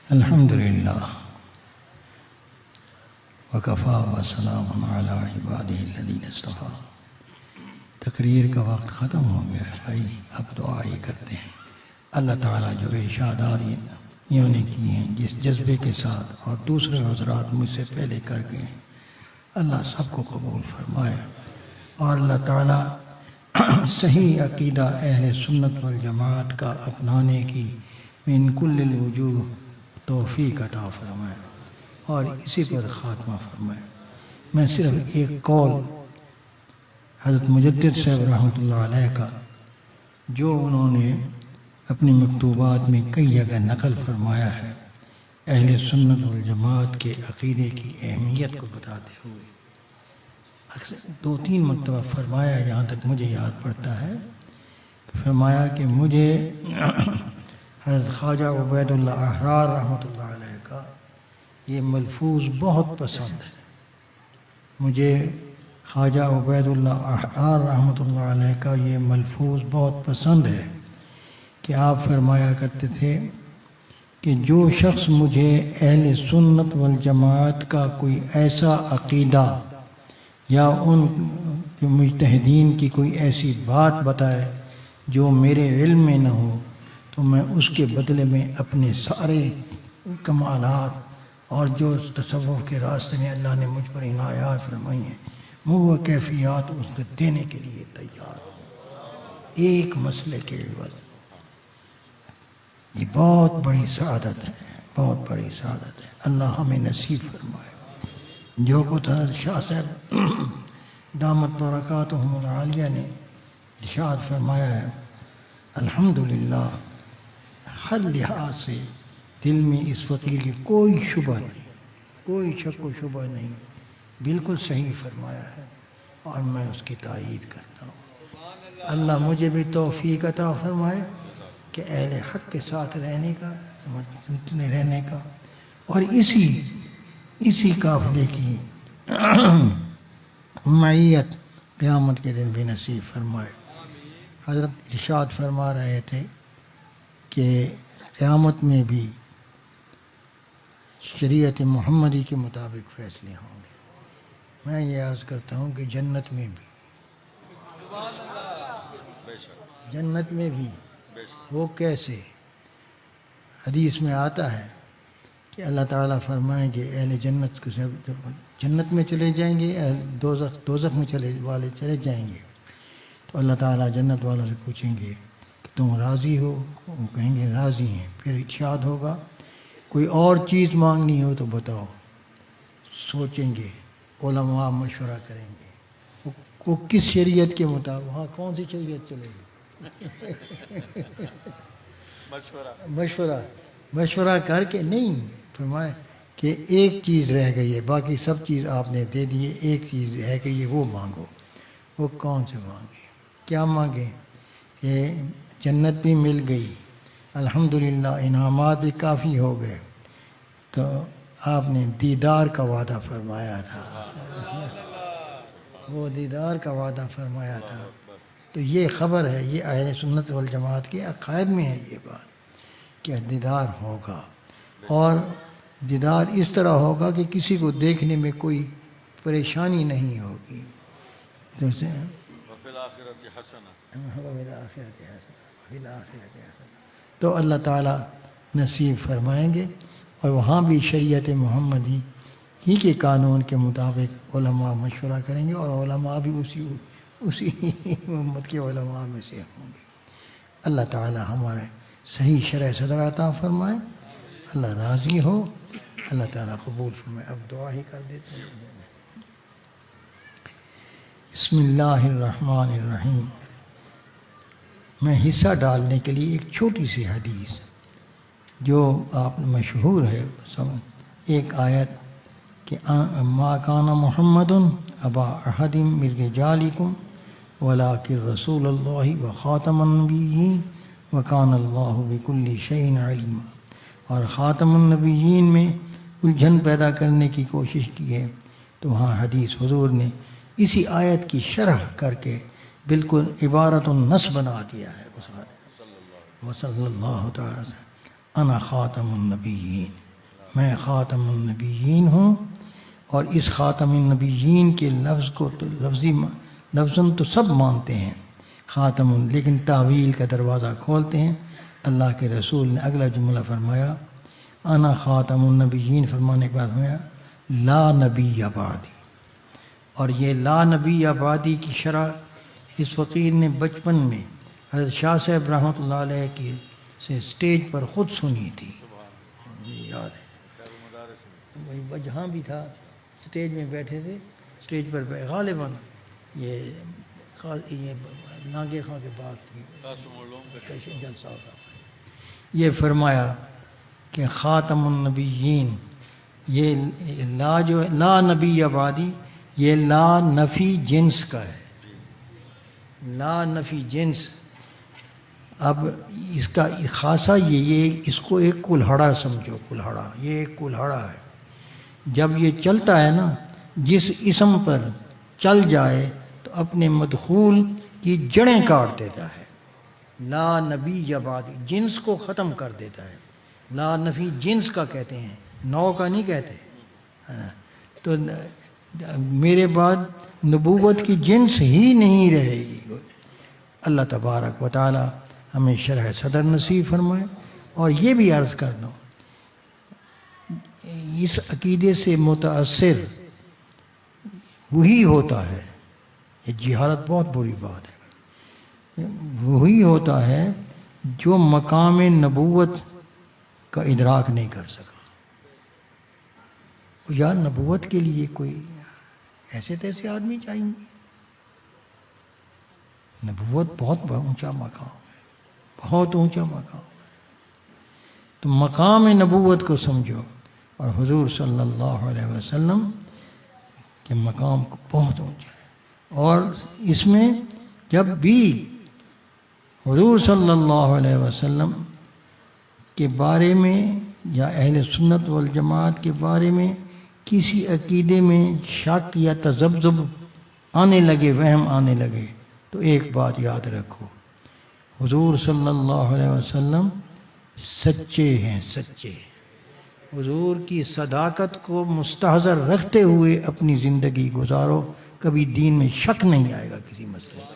الحمدللہ وکفا وسلام علی عبادہ الذین اصطفیٰ۔ تقریر کا وقت ختم ہو گیا ہے بھائی، اب دعا ہی کرتے ہیں۔ اللہ تعالیٰ جو ارشادات انہوں نے کی ہیں جس جذبے کے ساتھ اور دوسرے حضرات مجھ سے پہلے کر گئے ہیں، اللہ سب کو قبول فرمائے، اور اللہ تعالیٰ صحیح عقیدہ اہل سنت والجماعت کا اپنانے کی من کل الوجوہ توفیق عطا فرمائے اور اسی پر خاتمہ فرمائے۔ میں صرف ایک قول حضرت مجدد صاحب رحمۃ اللہ علیہ کا جو انہوں نے اپنی مکتوبات میں کئی جگہ نقل فرمایا ہے اہل سنت والجماعت کے عقیدے کی اہمیت کو بتاتے ہوئے، اکثر 2-3 مرتبہ فرمایا، جہاں تک مجھے یاد پڑتا ہے، فرمایا کہ مجھے حضرت خواجہ عبید اللہ احرار رحمۃ اللہ علیہ کا یہ ملفوظ بہت پسند ہے۔ مجھے خواجہ عبید اللہ احرار رحمۃ اللہ علیہ کا یہ ملفوظ بہت پسند ہے کہ آپ فرمایا کرتے تھے کہ جو شخص مجھے اہل سنت والجماعت کا کوئی ایسا عقیدہ یا ان مجتہدین کی کوئی ایسی بات بتائے جو میرے علم میں نہ ہو، تو میں اس کے بدلے میں اپنے سارے کمالات اور جو تصوف کے راستے میں اللہ نے مجھ پر عنایات فرمائی ہیں وہ کیفیات اس کو دینے کے لیے تیار ہوں، ایک مسئلے کے عوض۔ یہ بہت بڑی سعادت ہے، بہت بڑی سعادت ہے، اللہ ہمیں نصیب فرمائے۔ جو کچھ حضرت شاہ صاحب دامت برکاتہم العالیہ نے ارشاد فرمایا ہے، الحمدللہ ہر لحاظ سے دل میں اس فقیر کی کوئی شبہ نہیں، کوئی شک و شبہ نہیں، بالکل صحیح فرمایا ہے اور میں اس کی تائید کرتا ہوں۔ اللہ مجھے بھی توفیق عطا فرمائے کہ اہل حق کے ساتھ رہنے کا، سمجھنے رہنے کا، اور اسی قافلے کی معیت قیامت کے دن بھی نصیب فرمائے۔ حضرت ارشاد فرما رہے تھے کہ قیامت میں بھی شریعت محمدی کے مطابق فیصلے ہوں گے۔ میں یہ عرض کرتا ہوں کہ جنت میں بھی، جنت میں بھی وہ کیسے؟ حدیث میں آتا ہے کہ اللہ تعالیٰ فرمائیں گے اہل جنت کو جب جنت میں چلے جائیں گے، دوزخ میں چلے جائیں گے، تو اللہ تعالیٰ جنت والوں سے پوچھیں گے کہ تم راضی ہو؟ وہ کہیں گے راضی ہیں۔ پھر ارشاد ہوگا کوئی اور چیز مانگنی ہو تو بتاؤ۔ سوچیں گے، علماء مشورہ کریں گے وہ کس شریعت کے مطابق، وہاں کون سی شریعت چلے گی؟ مشورہ کر کے نہیں، فرمائے کہ ایک چیز رہ گئی ہے، باقی سب چیز آپ نے دے دی ہے، ایک چیز رہ گئی ہے، وہ مانگو۔ وہ کون سے مانگے؟ کیا مانگے؟ کہ جنت بھی مل گئی، الحمدللہ انعامات بھی کافی ہو گئے، تو آپ نے دیدار کا وعدہ فرمایا تھا، وہ دیدار کا وعدہ فرمایا تھا۔ تو یہ خبر ہے، یہ اہل سنت والجماعت کے عقائد میں ہے یہ بات کہ دیدار ہوگا، اور دیدار اس طرح ہوگا کہ کسی کو دیکھنے میں کوئی پریشانی نہیں ہوگی۔ تو اللہ تعالیٰ نصیب فرمائیں گے، اور وہاں بھی شریعت محمدی ہی کے قانون کے مطابق علماء مشورہ کریں گے، اور علماء بھی اسی امت کے علماء میں سے ہوں گے۔ اللہ تعالیٰ ہمارے صحیح شرح صدر عطا فرمائے، اللہ راضی ہو، اللہ تعالیٰ قبول فرمائے۔ اب دعا ہی کر دیتے ہیں۔ بسم اللہ الرحمن الرحیم۔ میں حصہ ڈالنے کے لیے ایک چھوٹی سی حدیث جو آپ مشہور ہے، ایک آیت کہ ما کان محمد ابا احد من رجالکم ولکن رسول اللہ وخاتم النبیین وکان اللہ بکل شیء علیما۔ اور خاتم النبیین میں الجھن پیدا کرنے کی کوشش کی ہے، تو وہاں حدیث حضور نے اسی آیت کی شرح کر کے بالکل عبارت النص بنا دیا ہے۔ وہ صلی اللہ تعالیٰ وسلم انا خاتم النبیین، میں خاتم النبیین ہوں، اور اس خاتم النبیین کے لفظ کو تو لفظاً تو سب مانتے ہیں خاتم، لیکن تعویل کا دروازہ کھولتے ہیں۔ اللہ کے رسول نے اگلا جملہ فرمایا انا خاتم النبیین، فرمانے کے بعد فرمایا لا نبی بعدی، اور یہ لا نبی بعدی کی شرح اس فقیر نے بچپن میں حضرت شاہ صاحب رحمۃ اللہ علیہ کی سے اسٹیج پر خود سنی تھی، یاد ہے وہی جہاں بھی تھا اسٹیج میں بیٹھے تھے، اسٹیج پر غالباً یہ نانگے خاں کے باغ کی جلسہ ہوتا، یہ فرمایا کہ خاتم النبیین، یہ لا جو لا نبی بعدی، یہ لا نفی جنس کا ہے، لا نفی جنس۔ اب اس کا خاصہ یہ اس کو ایک کلہڑا سمجھو، کلہڑا، یہ ایک کلہڑا ہے، جب یہ چلتا ہے نا، جس اسم پر چل جائے تو اپنے مدخول کی جڑیں کاٹ دیتا ہے۔ لا نبی بعدی جنس کو ختم کر دیتا ہے، لا نفی جنس کا کہتے ہیں، نو کا نہیں کہتے۔ تو میرے بعد نبوت کی جنس ہی نہیں رہے گی۔ اللہ تبارک و تعالی ہمیں شرح صدر نصیب فرمائے۔ اور یہ بھی عرض کر دوں، اس عقیدے سے متاثر وہی ہوتا ہے، یہ جہالت بہت بری بات ہے، وہی ہوتا ہے جو مقام نبوت کا ادراک نہیں کر سکا۔ یار نبوت کے لیے کوئی ایسے تیسے آدمی چاہیے، نبوت بہت اونچا مقام ہے، بہت اونچا مقام ہے۔ تو مقام نبوت کو سمجھو، اور حضور صلی اللہ علیہ وسلم کے مقام کو بہت اونچا ہے۔ اور اس میں جب بھی حضور صلی اللہ علیہ وسلم کے بارے میں یا اہل سنت والجماعت کے بارے میں کسی عقیدے میں شک یا تذبذب آنے لگے، وہم آنے لگے، تو ایک بات یاد رکھو، حضور صلی اللہ علیہ وسلم سچے ہیں، سچے۔ حضور کی صداقت کو مستحضر رکھتے ہوئے اپنی زندگی گزارو، کبھی دین میں شک نہیں آئے گا کسی مسئلے میں۔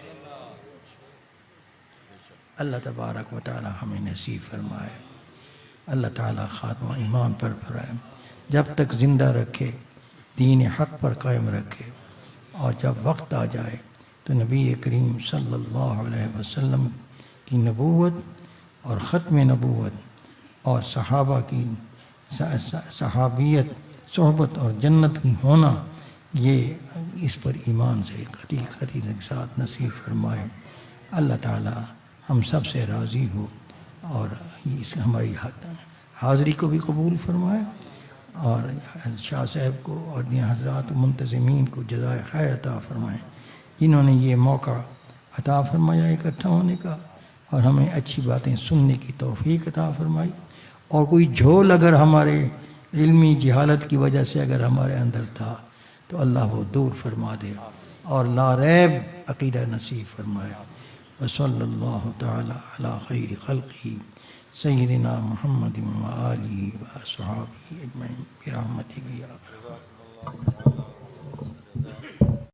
اللہ تبارک و تعالی ہمیں نصیب فرمائے، اللہ تعالی خاتمہ ایمان پر فرمائے، جب تک زندہ رکھے دین حق پر قائم رکھے، اور جب وقت آ جائے تو نبی کریم صلی اللہ علیہ وسلم کی نبوت اور ختم نبوت اور صحابہ کی صحابیت، صحبت اور جنت کی ہونا، یہ اس پر ایمان سے قطعی کے ساتھ نصیب فرمائے۔ اللہ تعالی ہم سب سے راضی ہو، اور اس ہماری حاضری کو بھی قبول فرمائے، اور شاہ صاحب کو اور حضرات منتظمین کو جزائے خیر عطا فرمائیں، جنہوں نے یہ موقع عطا فرمایا اکٹھا ہونے کا، اور ہمیں اچھی باتیں سننے کی توفیق عطا فرمائی۔ اور کوئی جھول اگر ہمارے علمی جہالت کی وجہ سے اگر ہمارے اندر تھا تو اللہ وہ دور فرما دے، اور لا ریب عقیدہ نصیب فرمائے۔ وصلی اللہ تعالی علی خیر خلقہ سیدنا محمد و آلہ و صحابہ اجمعین برحمتک یا ارحم الراحمین۔